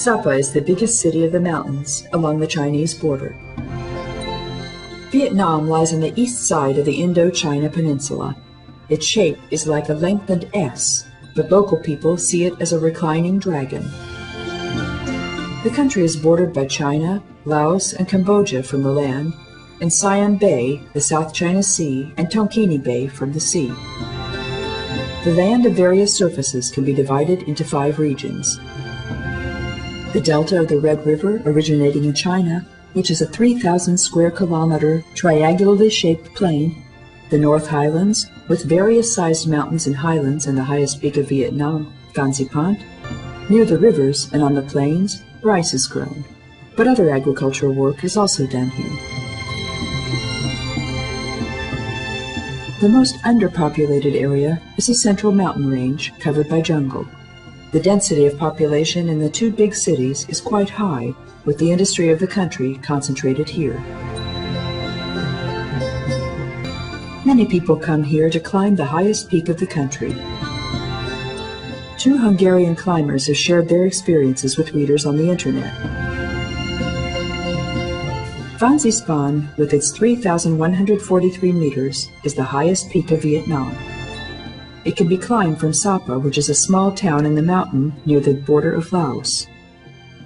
Sapa is the biggest city of the mountains along the Chinese border. Vietnam lies on the east side of the Indochina Peninsula. Its shape is like a lengthened S, but local people see it as a reclining dragon. The country is bordered by China, Laos, and Cambodia from the land, and Siam Bay, the South China Sea, and Tonkin Bay from the sea. The land of various surfaces can be divided into 5 regions. The delta of the Red River, originating in China, which is a 3,000 square kilometer triangularly shaped plain. The North Highlands, with various sized mountains and highlands, and the highest peak of Vietnam, Phan Xipant. Near the rivers and on the plains, rice is grown, but other agricultural work is also done here. The most underpopulated area is the Central Mountain Range, covered by jungle. The density of population in the 2 big cities is quite high, with the industry of the country concentrated here. Many people come here to climb the highest peak of the country. 2 Hungarian climbers have shared their experiences with readers on the internet. Phan Xipant, with its 3,143 meters, is the highest peak of Vietnam. It can be climbed from Sapa, which is a small town in the mountain near the border of Laos.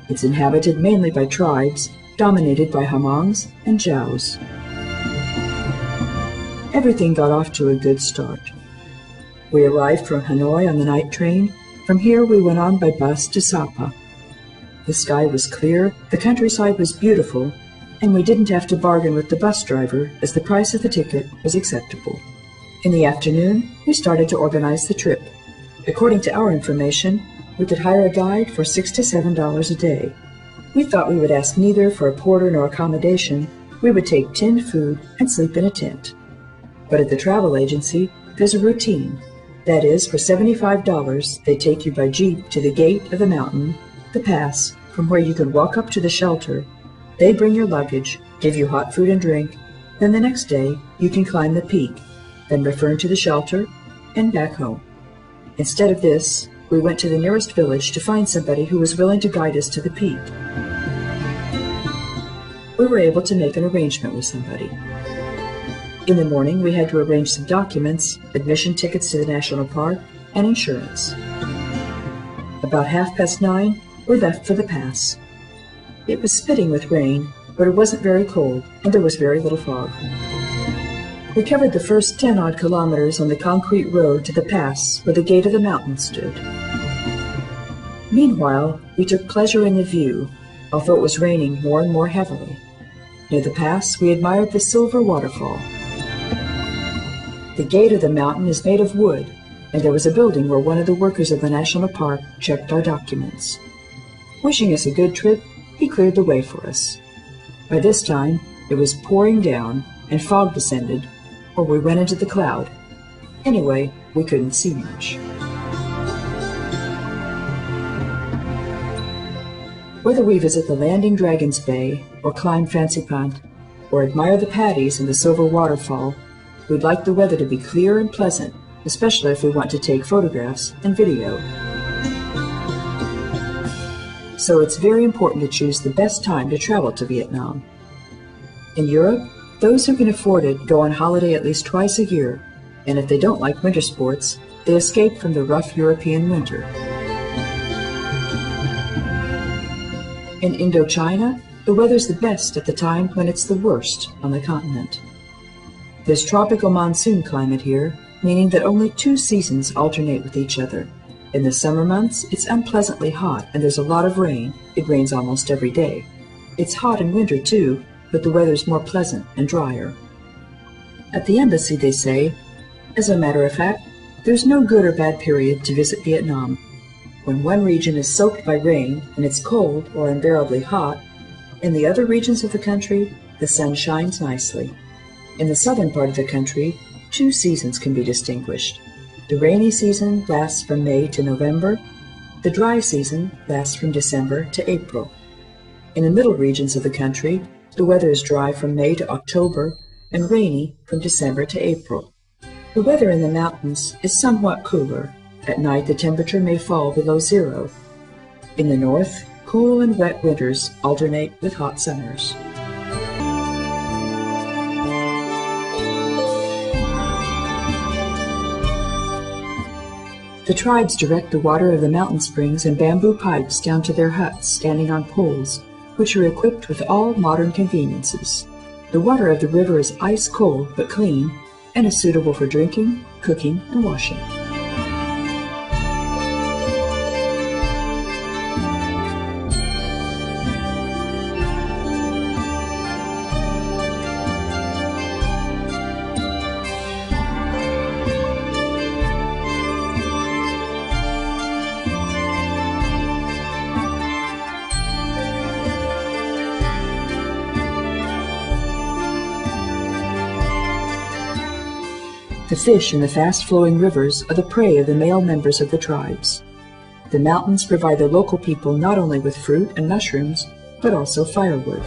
It's inhabited mainly by tribes, dominated by Hmongs and Jaos. Everything got off to a good start. We arrived from Hanoi on the night train. From here we went on by bus to Sapa. The sky was clear, the countryside was beautiful, and we didn't have to bargain with the bus driver as the price of the ticket was acceptable. In the afternoon, we started to organize the trip. According to our information, we could hire a guide for $6 to $7 a day. We thought we would ask neither for a porter nor accommodation. We would take tinned food and sleep in a tent. But at the travel agency, there's a routine. That is, for $75, they take you by jeep to the gate of the mountain, the pass, from where you can walk up to the shelter. They bring your luggage, give you hot food and drink. Then the next day, you can climb the peak, then return to the shelter and back home. Instead of this, we went to the nearest village to find somebody who was willing to guide us to the peak. We were able to make an arrangement with somebody. In the morning, we had to arrange some documents, admission tickets to the national park, and insurance. About 9:30, we left for the pass. It was spitting with rain, but it wasn't very cold, and there was very little fog. We covered the first 10-odd kilometers on the concrete road to the pass where the gate of the mountain stood. Meanwhile, we took pleasure in the view, although it was raining more and more heavily. Near the pass, we admired the silver waterfall. The gate of the mountain is made of wood, and there was a building where one of the workers of the national park checked our documents. Wishing us a good trip, he cleared the way for us. By this time, it was pouring down, and fog descended, or we went into the cloud. Anyway, we couldn't see much. Whether we visit the landing Dragon's Bay, or climb Phan Xipant, or admire the paddies and the silver waterfall, we'd like the weather to be clear and pleasant, especially if we want to take photographs and video. So it's very important to choose the best time to travel to Vietnam. In Europe, those who can afford it go on holiday at least twice a year, and if they don't like winter sports, they escape from the rough European winter. In Indochina, the weather's the best at the time when it's the worst on the continent. There's tropical monsoon climate here, meaning that only 2 seasons alternate with each other. In the summer months, it's unpleasantly hot and there's a lot of rain. It rains almost every day. It's hot in winter too, but the weather's more pleasant and drier. At the embassy, they say, as a matter of fact, there's no good or bad period to visit Vietnam. When one region is soaked by rain and it's cold or unbearably hot, in the other regions of the country, the sun shines nicely. In the southern part of the country, 2 seasons can be distinguished. The rainy season lasts from May to November. The dry season lasts from December to April. In the middle regions of the country, the weather is dry from May to October and rainy from December to April. The weather in the mountains is somewhat cooler. At night, the temperature may fall below 0. In the north, cool and wet winters alternate with hot summers. The tribes direct the water of the mountain springs in bamboo pipes down to their huts standing on poles, which are equipped with all modern conveniences. The water of the river is ice cold but clean and is suitable for drinking, cooking, and washing. The fish in the fast-flowing rivers are the prey of the male members of the tribes. The mountains provide the local people not only with fruit and mushrooms, but also firewood.